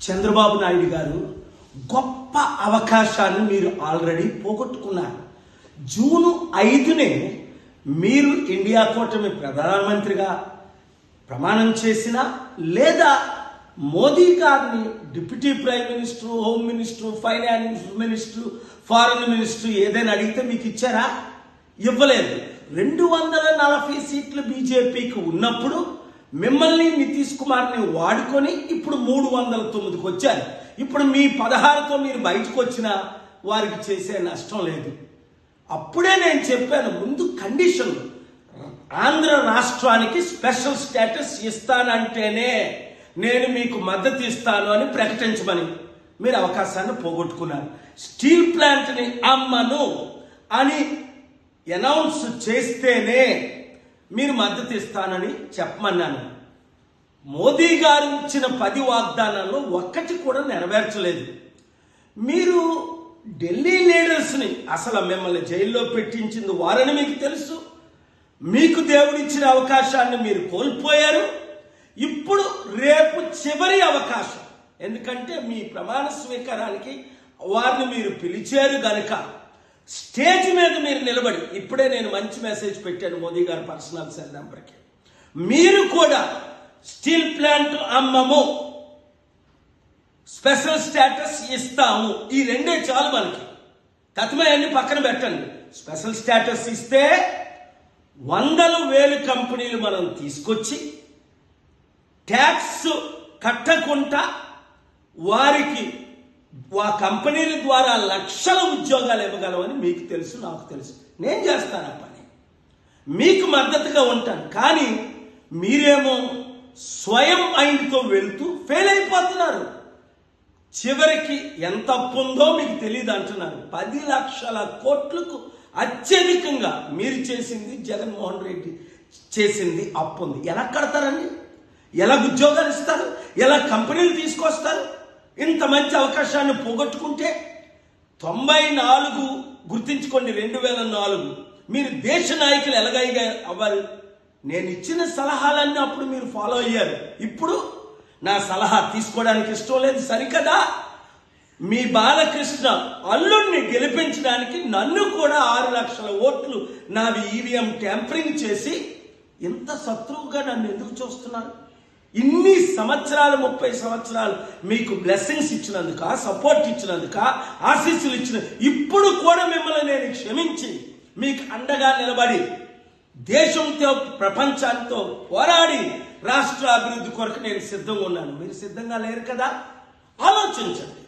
చంద్రబాబు నాయుడు గారు గొప్ప అవకాశాన్ని మీరు ఆల్రెడీ పోగొట్టుకున్నారు. జూన్ 5నే మీరు ఇండియా కూటమి ప్రధానమంత్రిగా ప్రమాణం చేసినా లేదా మోదీ గారిని deputy prime minister, home minister, finance minister, foreign minister ఏదైనా అడిగితే మీకు ఇచ్చారా? ఇవ్వలేదు. 240 సీట్లు బీజేపీకి ఉన్నప్పుడు మిమ్మల్ని నితీష్ కుమార్ని వాడుకొని ఇప్పుడు 309కి వచ్చారు. ఇప్పుడు మీ 16తో మీరు బయటకు వచ్చినా వారికి చేసే నష్టం లేదు. అప్పుడే నేను చెప్పాను, ముందు కండిషన్ ఆంధ్ర రాష్ట్రానికి స్పెషల్ స్టేటస్ ఇస్తానంటేనే నేను మీకు మద్దతు ఇస్తాను అని ప్రకటించమని. మీరు అవకాశాన్ని పోగొట్టుకున్నారు. స్టీల్ ప్లాంట్ని అమ్మను అని అనౌన్స్ చేస్తేనే మీరు మద్దతు ఇస్తానని చెప్పమన్నాను. మోదీ గారు ఇచ్చిన 10 వాగ్దానాల్లో ఒక్కటి కూడా నెరవేర్చలేదు. మీరు ఢిల్లీ లీడర్స్ని అసలు మిమ్మల్ని జైల్లో పెట్టించింది వారని మీకు తెలుసు. మీకు దేవుడిచ్చిన అవకాశాన్ని మీరు కోల్పోయారు. ఇప్పుడు రేపు చివరి అవకాశం, ఎందుకంటే మీ ప్రమాణ స్వీకారానికి వారిని మీరు పిలిచారు గనుక స్టేజ్ మీద మీరు నిలబడి, ఇప్పుడే నేను మంచి మెసేజ్ పెట్టాను మోదీ గారి పర్సనల్ సెల్ నెంబర్కి, మీరు కూడా స్టీల్ ప్లాంట్ అమ్మము, స్పెషల్ స్టేటస్ ఇస్తాము, ఈ రెండే చాలు మనకి. తత్మయాన్ని పక్కన పెట్టండి. స్పెషల్ స్టేటస్ ఇస్తే 100,000 కంపెనీలు మనం తీసుకొచ్చి ట్యాక్స్ కట్టకుండా వారికి ఆ కంపెనీల ద్వారా లక్షల ఉద్యోగాలు ఇవ్వగలమని మీకు తెలుసు, నాకు తెలుసు. నేను చేస్తాను ఆ పని, మీకు మద్దతుగా ఉంటాను. కానీ మీరేమో స్వయం మైండ్తో వెళ్తూ ఫెయిల్ అయిపోతున్నారు. చివరికి ఎంత అప్పు ఉందో మీకు తెలియదు అంటున్నారు. 10 లక్షల కోట్లకు అత్యధికంగా మీరు చేసింది, జగన్మోహన్ రెడ్డి చేసింది అప్పు ఉంది. ఎలా కడతారండి? ఎలా ఉద్యోగాలు ఇస్తారు? ఎలా కంపెనీలు తీసుకొస్తారు? ఇంత మంచి అవకాశాన్ని పోగొట్టుకుంటే 94 గుర్తించుకోండి, 2004 మీరు దేశ నాయకులు ఎలాగైగా అవ్వాలి. నేను ఇచ్చిన సలహాలన్నీ అప్పుడు మీరు ఫాలో అయ్యారు. ఇప్పుడు నా సలహా తీసుకోవడానికి ఇష్టం లేదు సరికదా? మీ బాలకృష్ణ అల్లుడిని గెలిపించడానికి నన్ను కూడా 6 లక్షల ఓట్లు నావి ఈవీఎం ట్యాంపరింగ్ చేసి ఇంత శత్రువుగా నన్ను ఎందుకు చూస్తున్నారు? ఇన్ని సంవత్సరాలు, 30 సంవత్సరాలు మీకు బ్లెస్సింగ్స్ ఇచ్చినందుక, సపోర్ట్ ఇచ్చినందుక, ఆశీస్సులు ఇచ్చిన, ఇప్పుడు కూడా మిమ్మల్ని నేను క్షమించి మీకు అండగా నిలబడి దేశంతో ప్రపంచాంతో పోరాడి రాష్ట్ర అభివృద్ధి కొరకు నేను సిద్ధంగా ఉన్నాను. మీరు సిద్ధంగా లేరు కదా? ఆలోచించండి,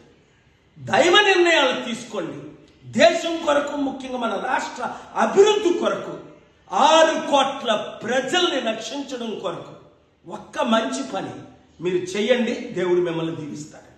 దైవ నిర్ణయాలు తీసుకోండి. దేశం కొరకు, ముఖ్యంగా మన రాష్ట్ర అభివృద్ధి కొరకు, 6 కోట్ల ప్రజల్ని రక్షించడం కొరకు ఒక్క మంచి పని మీరు చేయండి. దేవుడు మిమ్మల్ని దీవిస్తాడు.